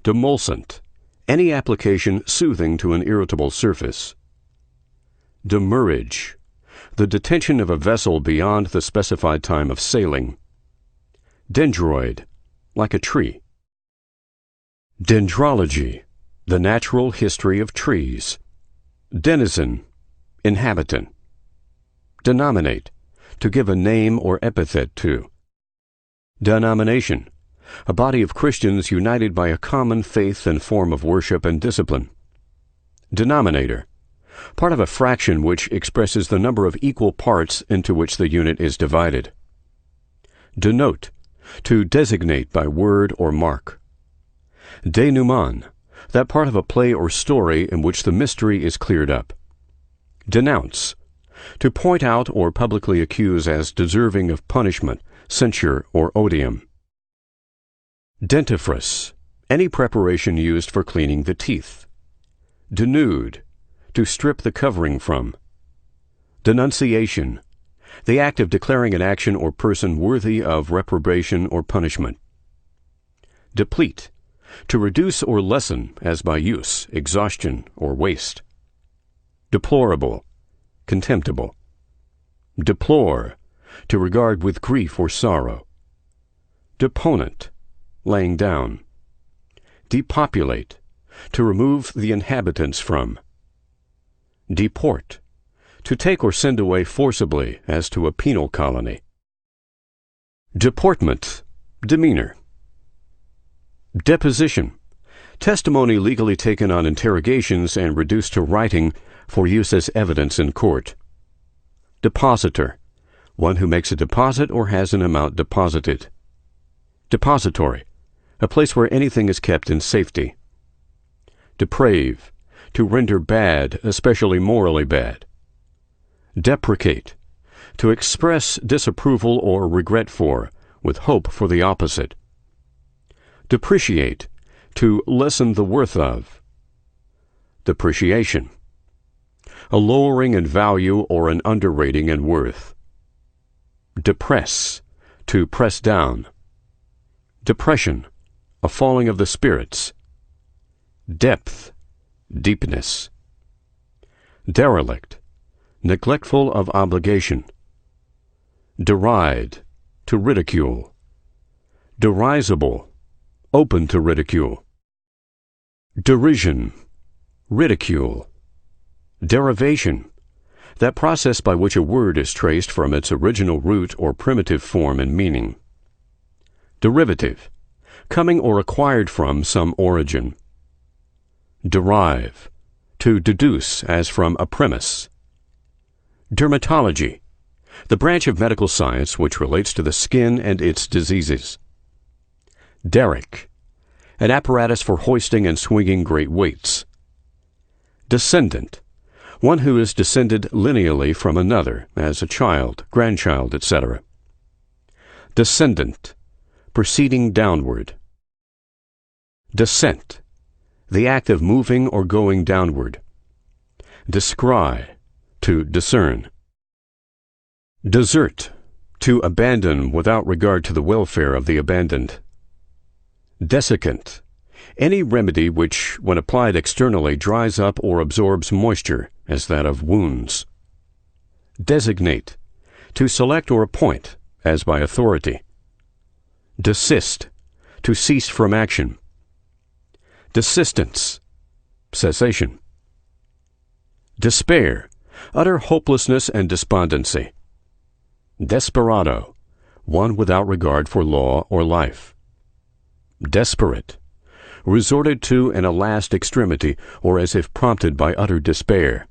Demulcent, any application soothing to an irritable surface. Demurrage, the detention of a vessel beyond the specified time of sailing. Dendroid, like a tree. Dendrology, the natural history of trees. Denizen, inhabitant. Denominate, to give a name or epithet to. Denomination, a body of Christians united by a common faith and form of worship and discipline. Denominator, part of a fraction which expresses the number of equal parts into which the unit is divided. Denote, to designate by word or mark. Denouement, that part of a play or story in which the mystery is cleared up. Denounce, to point out or publicly accuse as deserving of punishment, censure, or odium. Dentifrice, any preparation used for cleaning the teeth. Denude, to strip the covering from. Denunciation, the act of declaring an action or person worthy of reprobation or punishment. Deplete, to reduce or lessen as by use, exhaustion, or waste. Deplorable, contemptible. Deplore, to regard with grief or sorrow. Deponent, laying down. Depopulate, to remove the inhabitants from. Deport, to take or send away forcibly as to a penal colony. Deportment, demeanor. Deposition, testimony legally taken on interrogations and reduced to writing for use as evidence in court. Depositor, one who makes a deposit or has an amount deposited. Depository, a place where anything is kept in safety. Deprave, to render bad, especially morally bad. Deprecate, to express disapproval or regret for, with hope for the opposite. Depreciate, to lessen the worth of. Depreciation, a lowering in value or an underrating in worth. Depress, to press down. Depression, a falling of the spirits. Depth, deepness. Derelict, neglectful of obligation. Deride, to ridicule. Derisible, open to ridicule. Derision, ridicule. Derivation, that process by which a word is traced from its original root or primitive form and meaning. Derivative, coming or acquired from some origin. Derive, to deduce as from a premise. Dermatology, the branch of medical science which relates to the skin and its diseases. Derrick, an apparatus for hoisting and swinging great weights. Descendant, one who is descended lineally from another, as a child, grandchild, etc. Descendant, proceeding downward. Descent, the act of moving or going downward. Descry, to discern. Desert, to abandon without regard to the welfare of the abandoned. Desiccant, any remedy which, when applied externally, dries up or absorbs moisture, as that of wounds. Designate, to select or appoint, as by authority. Desist, to cease from action. Desistance, cessation. Despair, utter hopelessness and despondency. Desperado, one without regard for law or life. Desperate, resorted to in a last extremity or as if prompted by utter despair.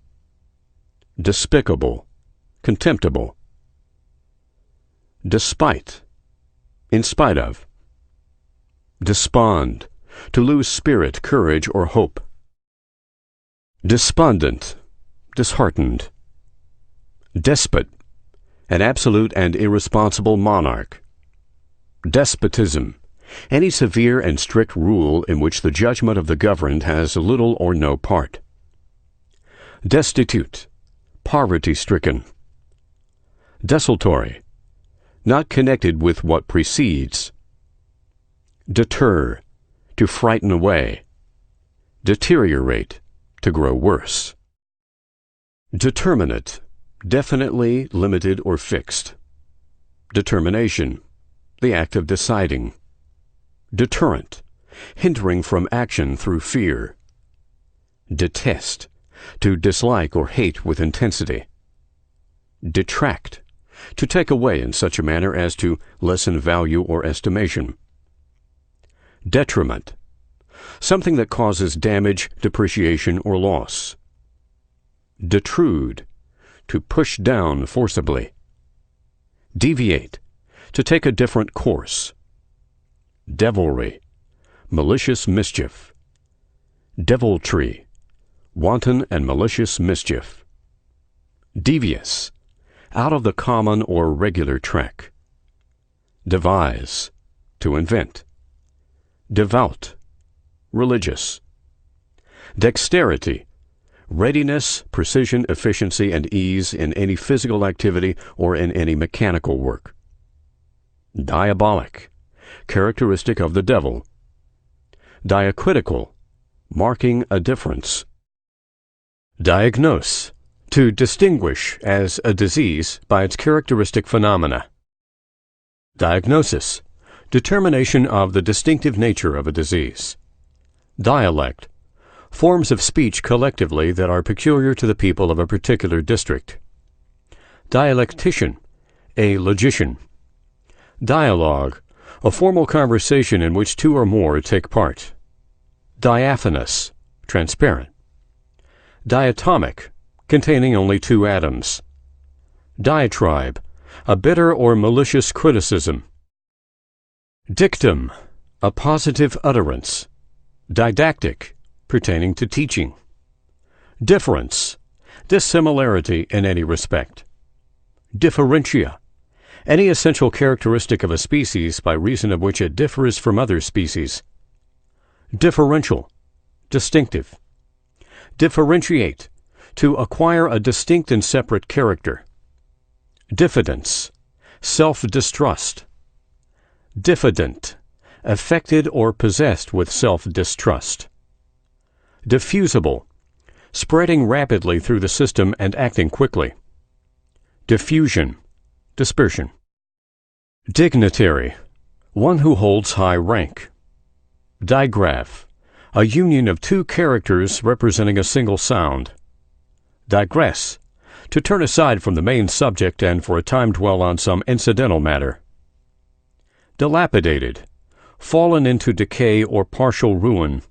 Despicable, contemptible. Despite, in spite of. Despond, to lose spirit, courage, or hope. Despondent, disheartened. Despot, an absolute and irresponsible monarch. Despotism, any severe and strict rule in which the judgment of the governed has little or no part. Destitute, poverty-stricken. Desultory, not connected with what precedes. Deter, to frighten away. Deteriorate, to grow worse. Determinate, definitely limited or fixed. Determination, the act of deciding. Deterrent, hindering from action through fear. Detest, to dislike or hate with intensity. Detract, to take away in such a manner as to lessen value or estimation. Detriment, something that causes damage, depreciation, or loss. Detrude, to push down forcibly. Deviate, to take a different course. Devilry, malicious mischief. Deviltry, wanton and malicious mischief. Devious, out of the common or regular track. Devise, to invent. Devout, religious. Dexterity, readiness, precision, efficiency, and ease in any physical activity or in any mechanical work. Diabolic, characteristic of the devil. Diacritical, marking a difference. Diagnose, to distinguish as a disease by its characteristic phenomena. Diagnosis, determination of the distinctive nature of a disease. Dialect, forms of speech collectively that are peculiar to the people of a particular district. Dialectician, a logician. Dialogue, a formal conversation in which two or more take part. Diaphanous, transparent. Diatomic, containing only two atoms. Diatribe, a bitter or malicious criticism. Dictum, a positive utterance. Didactic, pertaining to teaching. Difference, dissimilarity in any respect. Differentia, any essential characteristic of a species by reason of which it differs from other species. Differential, distinctive. Differentiate, to acquire a distinct and separate character. Diffidence, self-distrust. Diffident, affected or possessed with self-distrust. Diffusible, spreading rapidly through the system and acting quickly. Diffusion, dispersion. Dignitary, one who holds high rank. Digraph, a union of two characters representing a single sound. Digress, to turn aside from the main subject and for a time dwell on some incidental matter. Dilapidated, fallen into decay or partial ruin,